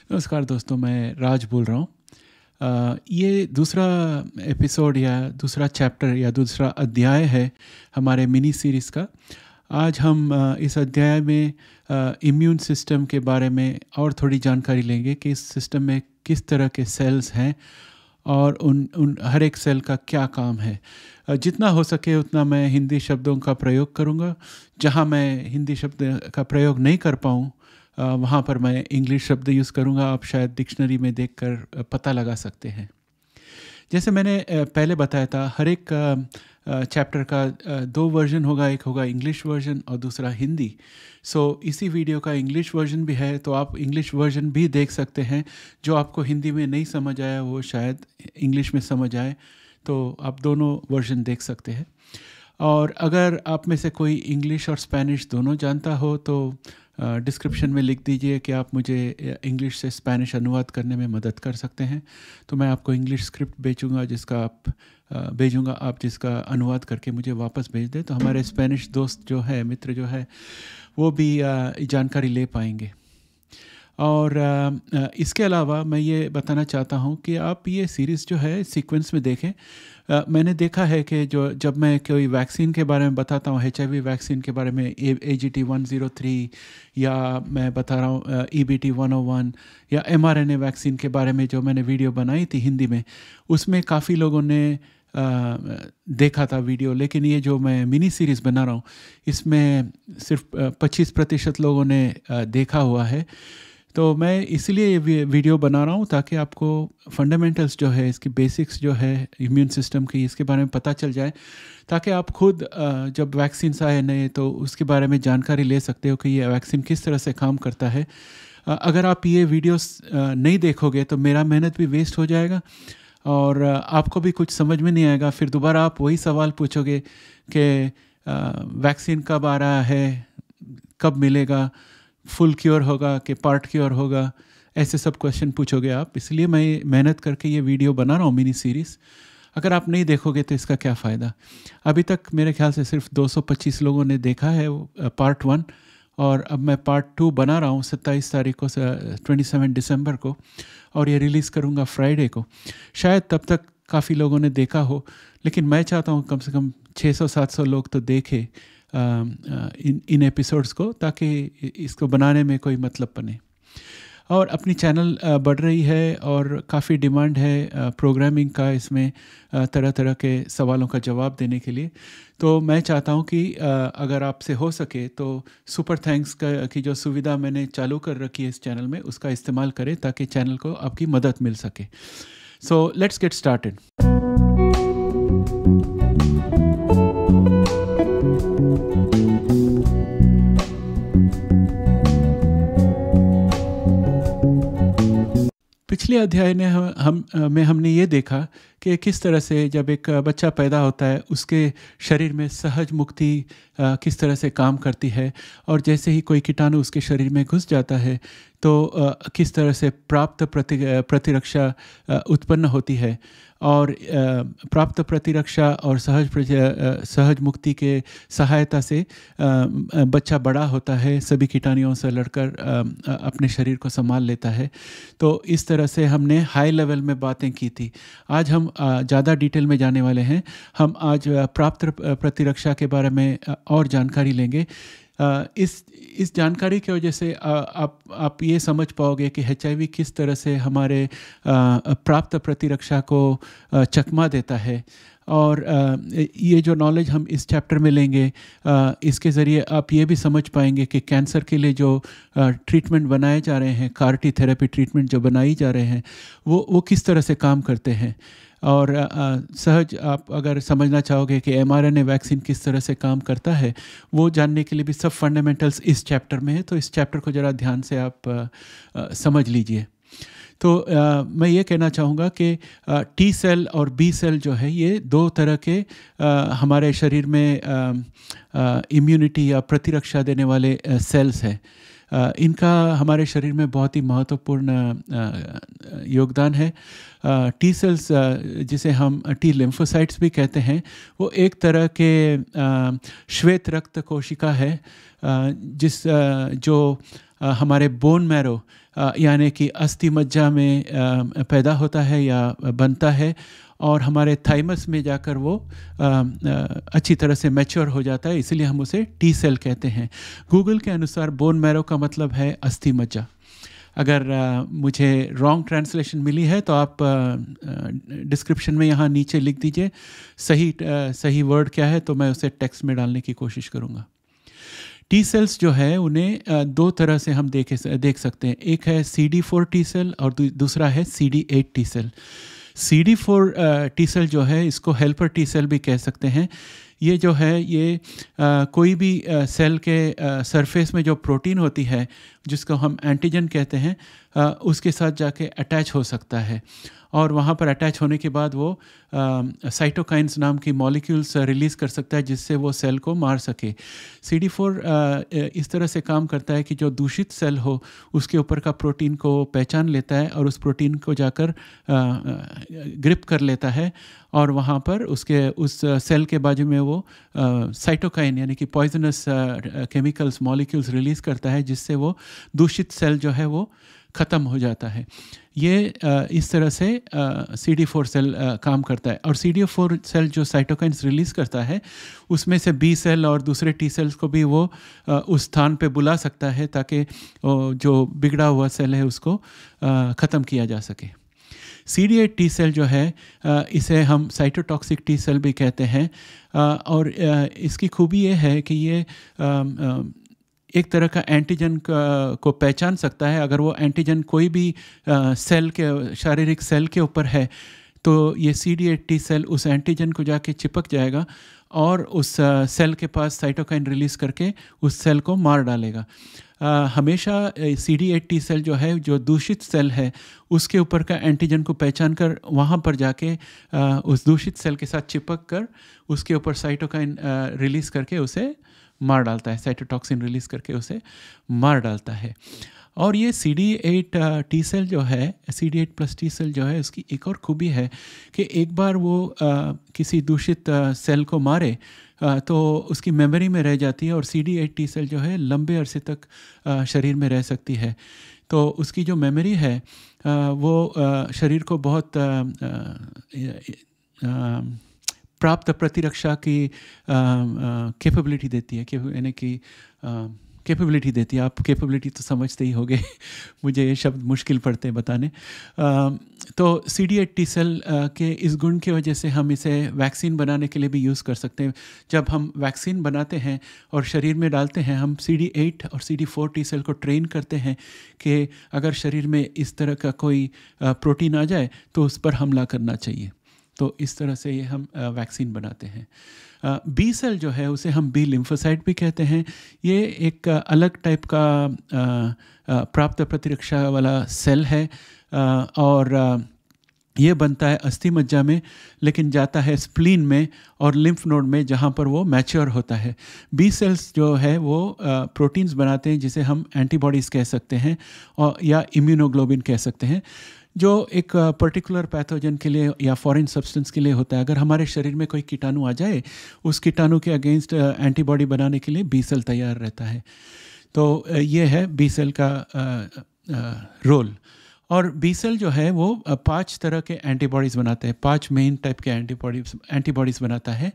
नमस्कार दोस्तों, मैं राज बोल रहा हूँ। ये दूसरा एपिसोड या दूसरा चैप्टर या दूसरा अध्याय है हमारे मिनी सीरीज़ का। आज हम इस अध्याय में इम्यून सिस्टम के बारे में और थोड़ी जानकारी लेंगे कि इस सिस्टम में किस तरह के सेल्स हैं और उन हर एक सेल का क्या काम है। जितना हो सके उतना मैं हिंदी शब्दों का प्रयोग करूँगा। जहाँ मैं हिंदी शब्द का प्रयोग नहीं कर पाऊँ वहाँ पर मैं इंग्लिश शब्द यूज़ करूँगा। आप शायद डिक्शनरी में देखकर पता लगा सकते हैं। जैसे मैंने पहले बताया था, हर एक चैप्टर का दो वर्जन होगा, एक होगा इंग्लिश वर्जन और दूसरा हिंदी। सो इसी वीडियो का इंग्लिश वर्जन भी है, तो आप इंग्लिश वर्जन भी देख सकते हैं। जो आपको हिंदी में नहीं समझ आया वो शायद इंग्लिश में समझ आए, तो आप दोनों वर्जन देख सकते हैं। और अगर आप में से कोई इंग्लिश और स्पेनिश दोनों जानता हो तो डिस्क्रिप्शन में लिख दीजिए कि आप मुझे इंग्लिश से स्पेनिश अनुवाद करने में मदद कर सकते हैं। तो मैं आपको इंग्लिश स्क्रिप्ट भेजूँगा, आप जिसका अनुवाद करके मुझे वापस भेज दें, तो हमारे स्पेनिश दोस्त जो है, मित्र जो है, वो भी जानकारी ले पाएंगे। और इसके अलावा मैं ये बताना चाहता हूँ कि आप ये सीरीज़ जो है सीक्वेंस में देखें। मैंने देखा है कि जब मैं कोई वैक्सीन के बारे में बताता हूँ, HIV वैक्सीन के बारे में, AGT103, या मैं बता रहा हूँ EBT101 या mRNA वैक्सीन के बारे में जो मैंने वीडियो बनाई थी हिंदी में, उसमें काफ़ी लोगों ने देखा था वीडियो। लेकिन ये जो मैं मिनी सीरीज़ बना रहा हूँ इसमें सिर्फ 25% लोगों ने देखा हुआ है। तो मैं इसलिए ये वीडियो बना रहा हूँ ताकि आपको फंडामेंटल्स जो है, इसकी बेसिक्स जो है इम्यून सिस्टम की, इसके बारे में पता चल जाए, ताकि आप खुद जब वैक्सीन्स आए नए तो उसके बारे में जानकारी ले सकते हो कि ये वैक्सीन किस तरह से काम करता है। अगर आप ये वीडियोस नहीं देखोगे तो मेरा मेहनत भी वेस्ट हो जाएगा और आपको भी कुछ समझ में नहीं आएगा। फिर दोबारा आप वही सवाल पूछोगे कि वैक्सीन कब आ रहा है, कब मिलेगा, फुल क्योर होगा कि पार्ट क्योर होगा, ऐसे सब क्वेश्चन पूछोगे आप। इसलिए मैं मेहनत करके ये वीडियो बना रहा हूँ मिनी सीरीज़। अगर आप नहीं देखोगे तो इसका क्या फ़ायदा। अभी तक मेरे ख्याल से सिर्फ 225 लोगों ने देखा है पार्ट 1, और अब मैं पार्ट 2 बना रहा हूँ 27 तारीख को, 27 दिसंबर को, और ये रिलीज़ करूँगा फ्राइडे को। शायद तब तक काफ़ी लोगों ने देखा हो, लेकिन मैं चाहता हूँ कम से कम 600-700 लोग तो देखें इन एपिसोड्स को, ताकि इसको बनाने में कोई मतलब बने। और अपनी चैनल बढ़ रही है और काफ़ी डिमांड है प्रोग्रामिंग का, इसमें तरह तरह के सवालों का जवाब देने के लिए। तो मैं चाहता हूँ कि अगर आपसे हो सके तो सुपर थैंक्स की जो सुविधा मैंने चालू कर रखी है इस चैनल में, उसका इस्तेमाल करें ताकि चैनल को आपकी मदद मिल सके। So let's get started. पिछले अध्याय ने हमने ये देखा कि किस तरह से जब एक बच्चा पैदा होता है उसके शरीर में सहज मुक्ति किस तरह से काम करती है, और जैसे ही कोई कीटाणु उसके शरीर में घुस जाता है तो किस तरह से प्राप्त प्रतिरक्षा उत्पन्न होती है। और प्राप्त प्रतिरक्षा और सहज मुक्ति के सहायता से बच्चा बड़ा होता है, सभी कीटाणुओं से लड़कर अपने शरीर को संभाल लेता है। तो इस तरह से हमने हाई लेवल में बातें की थी। आज हम ज़्यादा डिटेल में जाने वाले हैं। हम आज प्राप्त प्रतिरक्षा के बारे में और जानकारी लेंगे। इस जानकारी की वजह से आप ये समझ पाओगे कि HIV किस तरह से हमारे प्राप्त प्रतिरक्षा को चकमा देता है। और ये जो नॉलेज हम इस चैप्टर में लेंगे, इसके ज़रिए आप ये भी समझ पाएंगे कि कैंसर के लिए जो ट्रीटमेंट बनाए जा रहे हैं, CAR-T थेरेपी ट्रीटमेंट जो बनाई जा रहे हैं, वो किस तरह से काम करते हैं। और सहज आप अगर समझना चाहोगे कि mRNA वैक्सीन किस तरह से काम करता है, वो जानने के लिए भी सब फंडामेंटल्स इस चैप्टर में है। तो इस चैप्टर को ज़रा ध्यान से आप समझ लीजिए। तो मैं ये कहना चाहूँगा कि T सेल और B सेल जो है, ये दो तरह के हमारे शरीर में इम्यूनिटी या प्रतिरक्षा देने वाले सेल्स हैं। इनका हमारे शरीर में बहुत ही महत्वपूर्ण योगदान है। टी सेल्स, जिसे हम टी लिम्फोसाइट्स भी कहते हैं, वो एक तरह के श्वेत रक्त कोशिका है जो हमारे बोन मैरो यानी कि अस्थि मज्जा में पैदा होता है या बनता है, और हमारे थाइमस में जाकर वो अच्छी तरह से मैच्योर हो जाता है, इसलिए हम उसे टी सेल कहते हैं। गूगल के अनुसार बोन मैरो का मतलब है अस्थि मज्जा। अगर मुझे रॉन्ग ट्रांसलेशन मिली है तो आप डिस्क्रिप्शन में यहाँ नीचे लिख दीजिए सही वर्ड क्या है, तो मैं उसे टेक्स्ट में डालने की कोशिश करूँगा। टी सेल्स जो है उन्हें दो तरह से हम देख सकते हैं। एक है CD4 टी सेल और दूसरा है CD8 T cell. CD4 T cell जो है, इसको हेल्पर टी सेल भी कह सकते हैं। ये जो है ये कोई भी सेल के सरफेस में जो प्रोटीन होती है जिसको हम एंटीजन कहते हैं, उसके साथ जाके अटैच हो सकता है, और वहाँ पर अटैच होने के बाद वो साइटोकाइन्स नाम की मॉलिक्यूल्स रिलीज़ कर सकता है जिससे वो सेल को मार सके। CD4 इस तरह से काम करता है कि जो दूषित सेल हो उसके ऊपर का प्रोटीन को पहचान लेता है और उस प्रोटीन को जाकर ग्रिप कर लेता है, और वहाँ पर उस सेल के बाजू में वो साइटोकाइन यानी कि पॉइजनस केमिकल्स मॉलिक्यूल्स रिलीज़ करता है, जिससे वो दूषित सेल जो है वो ख़त्म हो जाता है। ये इस तरह से CD4 सेल काम करता है। और CD4 सेल जो साइटोकाइन्स रिलीज़ करता है उसमें से B सेल और दूसरे T सेल्स को भी वो उस स्थान पे बुला सकता है ताकि जो बिगड़ा हुआ सेल है उसको ख़त्म किया जा सके। CD8 टी सेल जो है इसे हम साइटोटॉक्सिक टी सेल भी कहते हैं, और इसकी खूबी ये है कि ये एक तरह का एंटीजन को पहचान सकता है। अगर वो एंटीजन कोई भी सेल के शारीरिक सेल के ऊपर है तो ये CD8 टी सेल उस एंटीजन को जाके चिपक जाएगा और उस सेल के पास साइटोकाइन रिलीज़ करके उस सेल को मार डालेगा। हमेशा CD8 टी सेल जो है, जो दूषित सेल है उसके ऊपर का एंटीजन को पहचान कर वहाँ पर जाके उस दूषित सेल के साथ चिपक कर उसके ऊपर साइटोकाइन रिलीज़ करके उसे मार डालता है, साइटोटॉक्सिन रिलीज़ करके उसे मार डालता है। और ये CD8 टी सेल जो है, CD8 प्लस टी सेल जो है, उसकी एक और खूबी है कि एक बार वो किसी दूषित सेल को मारे तो उसकी मेमोरी में रह जाती है, और CD8 टी सेल जो है लंबे अरसे तक शरीर में रह सकती है। तो उसकी जो मेमोरी है वो शरीर को बहुत प्राप्त प्रतिरक्षा की कैपेबिलिटी देती है, यानी कि कैपेबिलिटी देती है। आप कैपेबिलिटी तो समझते ही होंगे मुझे ये शब्द मुश्किल पड़ते हैं बताने। तो CD8 टी सेल के इस गुण की वजह से हम इसे वैक्सीन बनाने के लिए भी यूज़ कर सकते हैं। जब हम वैक्सीन बनाते हैं और शरीर में डालते हैं, हम CD8 और CD4 टी सेल को ट्रेन करते हैं कि अगर शरीर में इस तरह का कोई प्रोटीन आ जाए तो उस पर हमला करना चाहिए। तो इस तरह से ये हम वैक्सीन बनाते हैं। बी सेल जो है उसे हम बी लिम्फोसाइट भी कहते हैं। ये एक अलग टाइप का प्राप्त प्रतिरक्षा वाला सेल है, और ये बनता है अस्थि मज्जा में, लेकिन जाता है स्प्लीन में और लिम्फ नोड में जहाँ पर वो मैच्योर होता है। बी सेल्स जो है वो प्रोटीन्स बनाते हैं जिसे हम एंटीबॉडीज़ कह सकते हैं और या इम्यूनोग्लोबिन कह सकते हैं, जो एक पर्टिकुलर पैथोजन के लिए या फॉरेन सब्सटेंस के लिए होता है। अगर हमारे शरीर में कोई कीटाणु आ जाए, उस कीटाणु के अगेंस्ट एंटीबॉडी बनाने के लिए बी सेल तैयार रहता है। तो ये है बी सेल का रोल। और बी सेल जो है वो 5 तरह के एंटीबॉडीज़ बनाते हैं, 5 मेन टाइप के एंटीबॉडीज़ बनाता है।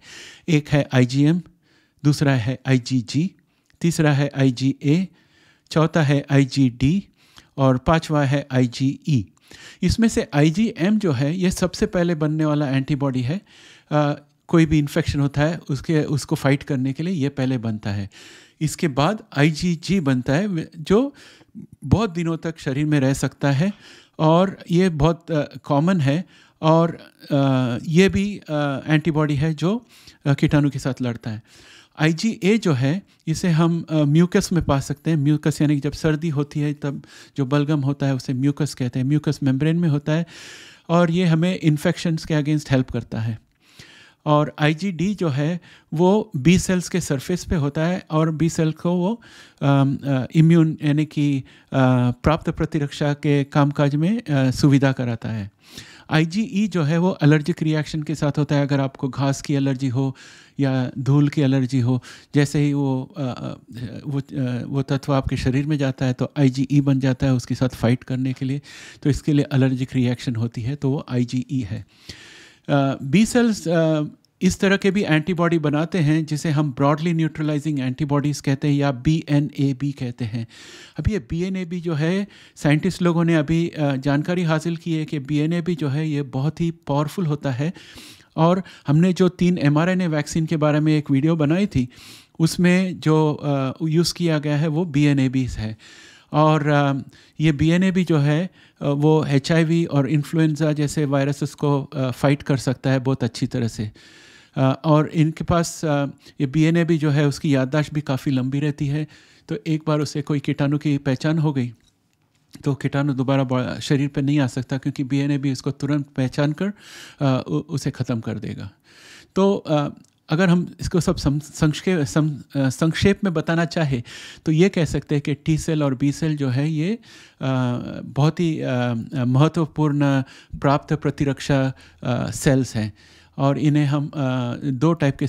एक है IgM, दूसरा है IgG, तीसरा है IgA, चौथा है IgD और पांचवा है IgE। इसमें से IgM जो है ये सबसे पहले बनने वाला एंटीबॉडी है। कोई भी इन्फेक्शन होता है उसको फाइट करने के लिए ये पहले बनता है। इसके बाद IgG बनता है जो बहुत दिनों तक शरीर में रह सकता है और ये बहुत कॉमन है, और ये भी एंटीबॉडी है जो कीटाणु के साथ लड़ता है। IgA जो है इसे हम म्यूकस में पा सकते हैं। म्यूकस यानी कि जब सर्दी होती है तब जो बलगम होता है उसे म्यूकस कहते हैं। म्यूकस मेम्ब्रेन में होता है और ये हमें इन्फेक्शंस के अगेंस्ट हेल्प करता है। और IgD जो है वो बी सेल्स के सरफेस पे होता है और बी सेल को वो इम्यून यानी कि प्राप्त प्रतिरक्षा के कामकाज में सुविधा कराता है। IgE जो है वो एलर्जिक रिएक्शन के साथ होता है। अगर आपको घास की एलर्जी हो या धूल की एलर्जी हो, जैसे ही वो तत्व आपके शरीर में जाता है तो IgE बन जाता है उसके साथ फाइट करने के लिए, तो इसके लिए एलर्जिक रिएक्शन होती है, तो वो IgE है। बी सेल्स इस तरह के भी एंटीबॉडी बनाते हैं जिसे हम ब्रॉडली न्यूट्रलाइजिंग एंटीबॉडीज़ कहते हैं या BNAB कहते हैं। अभी ये BNAB जो है, साइंटिस्ट लोगों ने अभी जानकारी हासिल की है कि BNAB जो है ये बहुत ही पावरफुल होता है। और हमने जो 3 mRNA वैक्सीन के बारे में एक वीडियो बनाई थी, उसमें जो यूज़ किया गया है वो BNABs है। और ये BNAB जो है वो HIV और इन्फ्लुएंजा जैसे वायरसेस को फाइट कर सकता है बहुत अच्छी तरह से। और इनके पास ये BNAB जो है उसकी याददाश्त भी काफ़ी लंबी रहती है, तो एक बार उसे कोई कीटाणु की पहचान हो गई तो कीटाणु दोबारा शरीर पर नहीं आ सकता, क्योंकि BNAB इसको तुरंत पहचान कर उसे ख़त्म कर देगा। तो अगर हम इसको सब संक्षेप में बताना चाहे तो ये कह सकते हैं कि T सेल और B सेल जो है ये बहुत ही महत्वपूर्ण प्राप्त प्रतिरक्षा सेल्स हैं। और इन्हें हम 2 टाइप के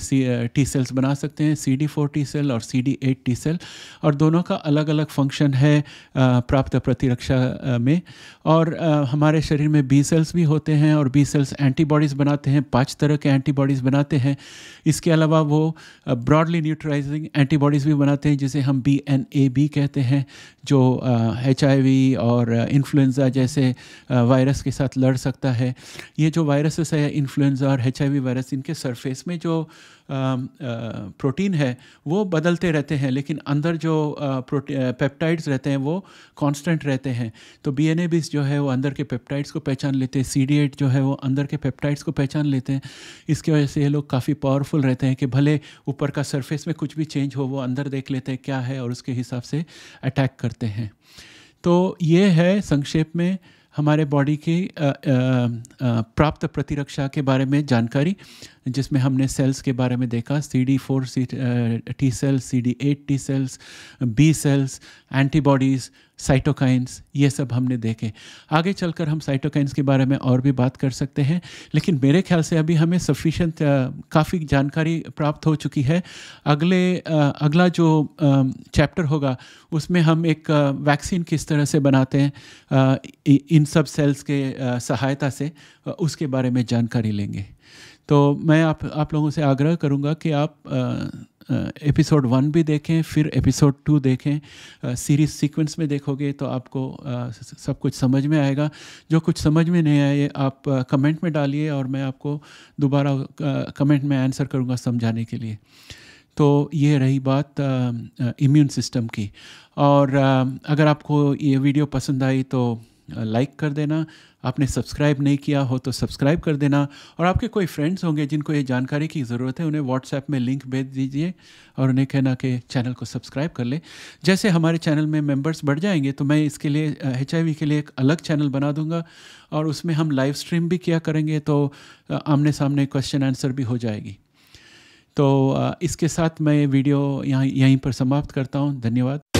T सेल्स बना सकते हैं, CD4 T सेल और CD8 T सेल, और दोनों का अलग अलग फंक्शन है प्राप्त प्रतिरक्षा में। और हमारे शरीर में B सेल्स भी होते हैं और B सेल्स एंटीबॉडीज़ बनाते हैं, 5 तरह के एंटीबॉडीज़ बनाते हैं। इसके अलावा वो ब्रॉडली न्यूट्रलाइजिंग एंटीबॉडीज़ भी बनाते हैं जिसे हम BNAB कहते हैं, जो HIV और इन्फ्लुएंजा जैसे वायरस के साथ लड़ सकता है। ये जो वायरसेस है, इन्फ्लुएंजा और HIV वायरस, इनके सरफेस में जो प्रोटीन है वो बदलते रहते हैं, लेकिन अंदर जो पेप्टाइड्स रहते हैं वो कांस्टेंट रहते हैं। तो BNABs जो है वो अंदर के पेप्टाइड्स को पहचान लेते हैं, CD8 जो है वो अंदर के पेप्टाइड्स को पहचान लेते हैं। इसकी वजह से ये लोग काफ़ी पावरफुल रहते हैं कि भले ऊपर का सरफेस में कुछ भी चेंज हो, वो अंदर देख लेते हैं क्या है और उसके हिसाब से अटैक करते हैं। तो ये है संक्षेप में हमारे बॉडी की प्राप्त प्रतिरक्षा के बारे में जानकारी, जिसमें हमने सेल्स के बारे में देखा, CD4 T cells, CD8 T cells, B cells, antibodies, cytokines, ये सब हमने देखे। आगे चलकर हम साइटोकाइंस के बारे में और भी बात कर सकते हैं, लेकिन मेरे ख्याल से अभी हमें सफिशेंट काफ़ी जानकारी प्राप्त हो चुकी है। अगला जो चैप्टर होगा उसमें हम एक वैक्सीन किस तरह से बनाते हैं इन सब सेल्स के सहायता से, उसके बारे में जानकारी लेंगे। तो मैं आप लोगों से आग्रह करूंगा कि आप एपिसोड 1 भी देखें, फिर एपिसोड 2 देखें। सीरीज़ सीक्वेंस में देखोगे तो आपको सब कुछ समझ में आएगा। जो कुछ समझ में नहीं आए आप कमेंट में डालिए और मैं आपको दोबारा कमेंट में आंसर करूंगा समझाने के लिए। तो ये रही बात इम्यून सिस्टम की। और अगर आपको ये वीडियो पसंद आई तो लाइक कर देना, आपने सब्सक्राइब नहीं किया हो तो सब्सक्राइब कर देना, और आपके कोई फ्रेंड्स होंगे जिनको ये जानकारी की ज़रूरत है, उन्हें व्हाट्सएप में लिंक भेज दीजिए और उन्हें कहना कि चैनल को सब्सक्राइब कर ले। जैसे हमारे चैनल में मेंबर्स बढ़ जाएंगे तो मैं इसके लिए HIV के लिए एक अलग चैनल बना दूंगा और उसमें हम लाइव स्ट्रीम भी किया करेंगे, तो आमने सामने क्वेश्चन आंसर भी हो जाएगी। तो इसके साथ मैं वीडियो यहीं पर समाप्त करता हूँ। धन्यवाद।